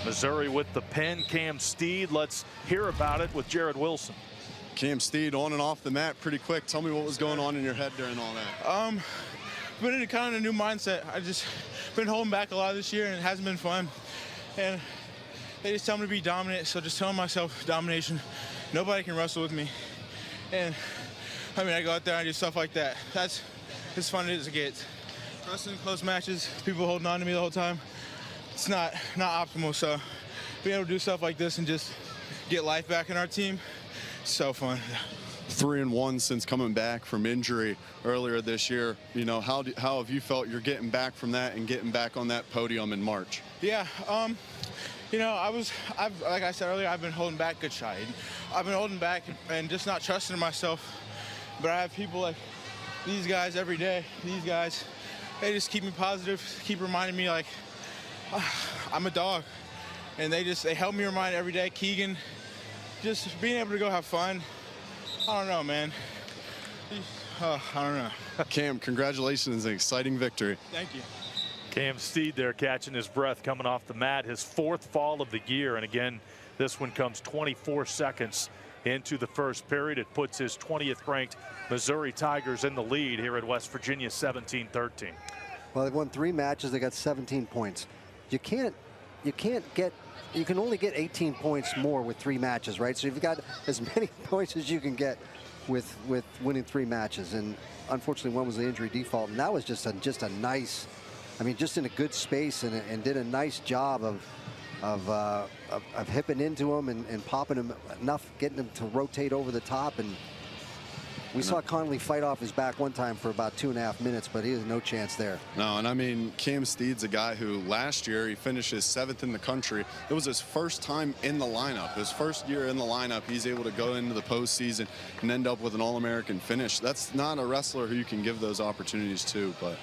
Missouri with the pin. Cam Steed, let's hear about it with Jared Wilson. Cam Steed on and off the mat pretty quick. Tell me what was going on in your head during all that. Been in kind of a new mindset. I just been holding back a lot this year, and it hasn't been fun. And they just tell me to be dominant, so just telling myself domination. Nobody can wrestle with me. And I mean, I go out there and I do stuff like that. That's as fun as it gets. Wrestling close matches, people holding on to me the whole time. It's not optimal. So being able to do stuff like this and just get life back in our team, so fun. 3-1 since coming back from injury earlier this year. You know, how have you felt you're getting back from that and getting back on that podium in March? Yeah, you know, like I said earlier, I've been holding back good shot. I've been holding back and just not trusting in myself. But I have people like these guys every day. These guys, they just keep me positive, keep reminding me like I'm a dog. And they help me remind every day. Keegan, just being able to go have fun. I don't know, man. I don't know. Cam, congratulations, an exciting victory. Thank you. Cam Steed there catching his breath coming off the mat, his 4th fall of the year. And again, this one comes 24 seconds into the first period. It puts his 20th ranked Missouri Tigers in the lead here at West Virginia 17-13. Well, they've won 3 matches. They got 17 points. You can only get 18 points more with 3 matches, right? So you've got as many points as you can get with winning 3 matches. And unfortunately, one was the injury default, and that was just a nice, I mean, just in a good space and did a nice job of hipping into him and popping him enough, getting him to rotate over the top. And we saw Connolly fight off his back one time for about 2.5 minutes, but he has no chance there. No, and I mean, Cam Steed's a guy who last year he finishes 7th in the country. It was his first time in the lineup. His first year in the lineup, he's able to go into the postseason and end up with an All-American finish. That's not a wrestler who you can give those opportunities to. But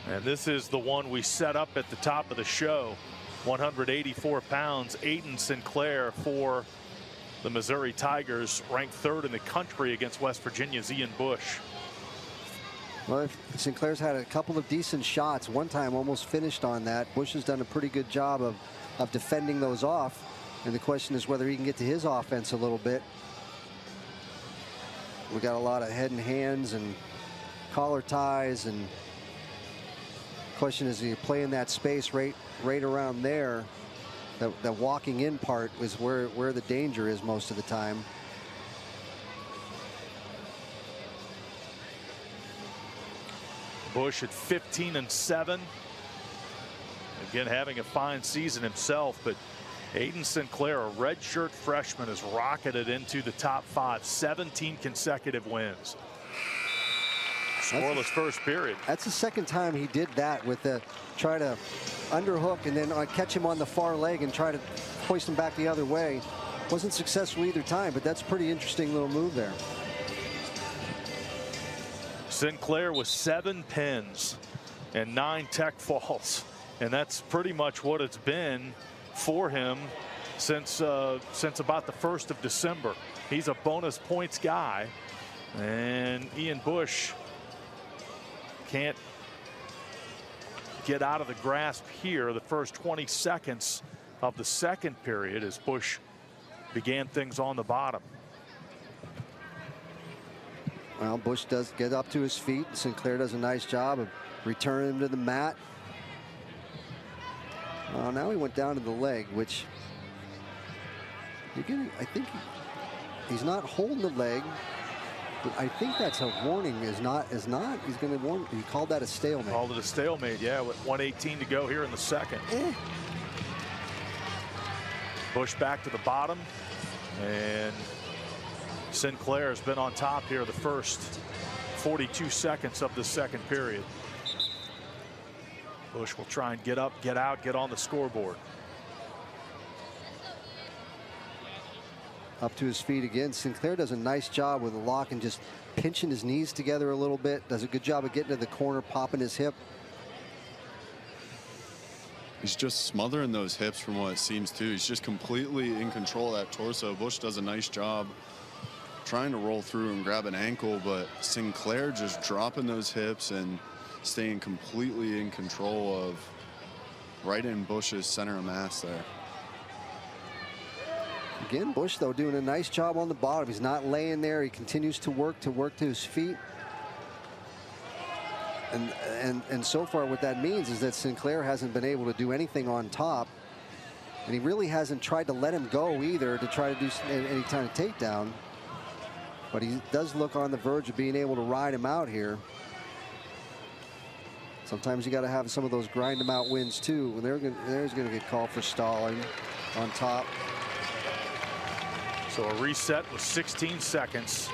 and this is the one we set up at the top of the show. 184 pounds, Aeoden Sinclair for the Missouri Tigers, ranked 3rd in the country against West Virginia's Ian Bush. Well, Sinclair's had a couple of decent shots. One time almost finished on that. Bush has done a pretty good job of defending those off. And the question is whether he can get to his offense a little bit. We got a lot of head and hands and collar ties, and the question is, you play in that space right around there. The walking in part is where the danger is most of the time. Bush at 15-7. Again, having a fine season himself, but Aeoden Sinclair, a redshirt freshman, has rocketed into the top 5, 17 consecutive wins. Scoreless first period. That's the second time he did that with the try to underhook and then catch him on the far leg and try to hoist him back the other way. Wasn't successful either time, but that's a pretty interesting little move there. Sinclair with 7 pins and 9 tech falls, and that's pretty much what it's been for him since about the 1st of December. He's a bonus points guy, and Ian Bush can't get out of the grasp here. The first 20 seconds of the second period as Bush began things on the bottom. Well, Bush does get up to his feet. Sinclair does a nice job of returning him to the mat. Now he went down to the leg, which I think he's not holding the leg. But I think that's a warning. Is not. He's going to warn. He called that a stalemate. Called it a stalemate. Yeah, with 1:18 to go here in the second. Bush back to the bottom, and Sinclair has been on top here the first 42 seconds of the second period. Bush will try and get up, get out, get on the scoreboard. Up to his feet again. Sinclair does a nice job with the lock and just pinching his knees together a little bit. Does a good job of getting to the corner, popping his hip. He's just smothering those hips from what it seems to. He's just completely in control of that torso. Bush does a nice job trying to roll through and grab an ankle, but Sinclair just dropping those hips and staying completely in control of right in Bush's center of mass there. Again, Bush, though, doing a nice job on the bottom. He's not laying there. He continues to work to his feet. And so far what that means is that Sinclair hasn't been able to do anything on top. And he really hasn't tried to let him go either to try to do any kind of takedown. But he does look on the verge of being able to ride him out here. Sometimes you got to have some of those grind him out wins too. There's going to get called for stalling on top. So a reset with 16 seconds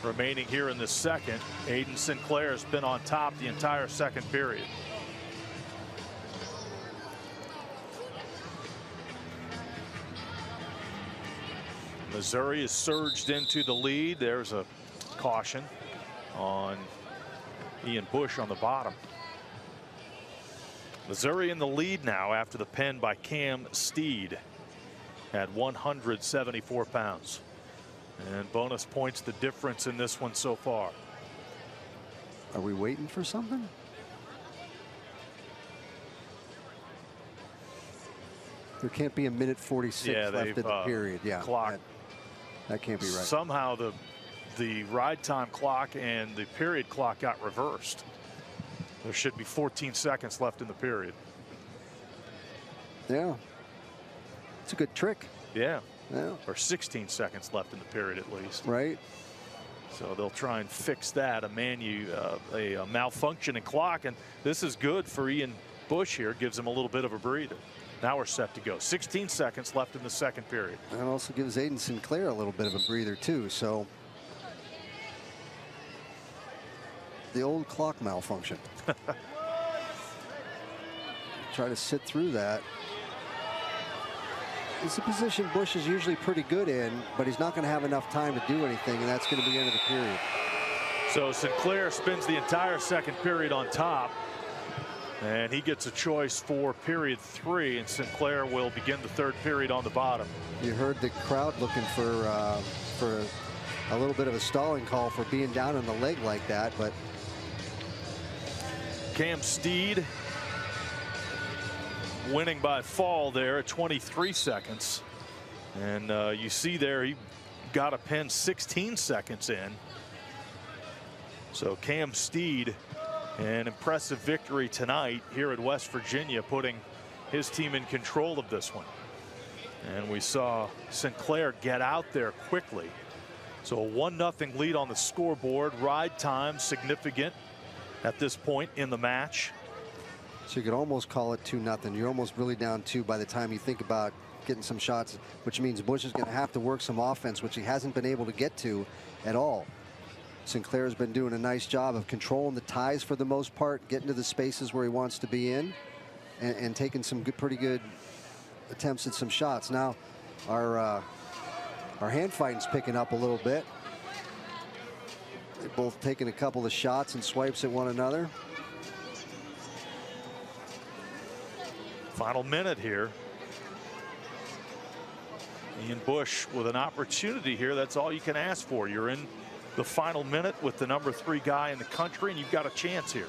remaining here in the second. Aeoden Sinclair has been on top the entire second period. Missouri has surged into the lead. There's a caution on Ian Bush on the bottom. Missouri in the lead now after the pin by Cam Steed at 174 pounds. And bonus points the difference in this one so far. Are we waiting for something? There can't be a minute 46 left in the period. Yeah, clock. That can't be right. Somehow the ride time clock and the period clock got reversed. There should be 14 seconds left in the period. Yeah. It's a good trick. Yeah. Yeah. Or 16 seconds left in the period at least. Right. So they'll try and fix that. A malfunction in clock. And this is good for Ian Bush here. Gives him a little bit of a breather. Now we're set to go. 16 seconds left in the second period. And also gives Aeoden Sinclair a little bit of a breather too. So the old clock malfunction. Try to sit through that. It's a position Bush is usually pretty good in, but he's not going to have enough time to do anything, and that's going to be the end of the period. So Sinclair spends the entire second period on top, and he gets a choice for period 3, and Sinclair will begin the third period on the bottom. You heard the crowd looking for a little bit of a stalling call for being down on the leg like that, but Cam Steed winning by fall there at 23 seconds. And you see there he got a pin 16 seconds in. So Cam Steed, an impressive victory tonight here at West Virginia, putting his team in control of this one. And we saw Sinclair get out there quickly. So a 1-0 lead on the scoreboard. Ride time significant at this point in the match. So you could almost call it 2-0. You're almost really down 2 by the time you think about getting some shots, which means Bush is going to have to work some offense, which he hasn't been able to get to at all. Sinclair's been doing a nice job of controlling the ties for the most part, getting to the spaces where he wants to be in, and taking some pretty good attempts at some shots. Now our hand fighting's picking up a little bit. They're both taking a couple of shots and swipes at one another. Final minute here. Ian Bush with an opportunity here. That's all you can ask for. You're in the final minute with the number 3 guy in the country, and you've got a chance here.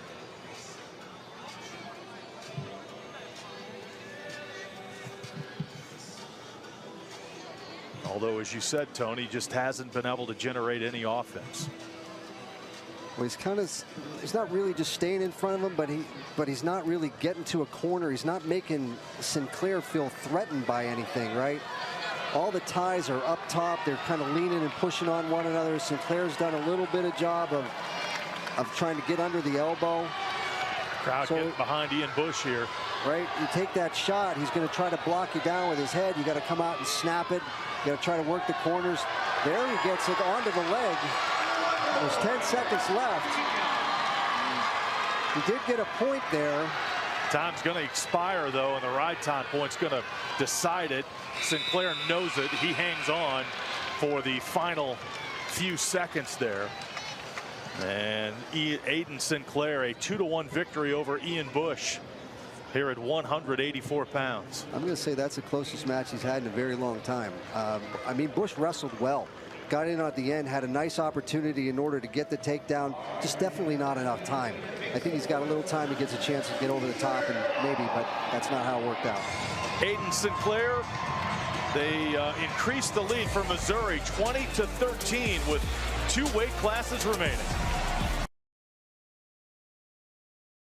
Although, as you said, Tony, just hasn't been able to generate any offense. Well, he's not really just staying in front of him, but he's not really getting to a corner. He's not making Sinclair feel threatened by anything, right? All the ties are up top. They're kind of leaning and pushing on one another. Sinclair's done a little bit of job of trying to get under the elbow. Crowd getting behind Ian Bush here. Right, you take that shot, he's going to try to block you down with his head. You got to come out and snap it. You got to try to work the corners. There he gets it onto the leg. There's 10 seconds left. He did get a point there. Time's going to expire, though, and the ride time point's going to decide it. Sinclair knows it. He hangs on for the final few seconds there. And Aeoden Sinclair, a 2-1 victory over Ian Bush here at 184 pounds. I'm going to say that's the closest match he's had in a very long time. I mean, Bush wrestled well. got in at the end, had a nice opportunity in order to get the takedown. Just definitely not enough time. I think he's got a little time. He gets a chance to get over the top, and maybe, but that's not how it worked out. Aeoden Sinclair, they increased the lead for Missouri 20-13 with 2 weight classes remaining.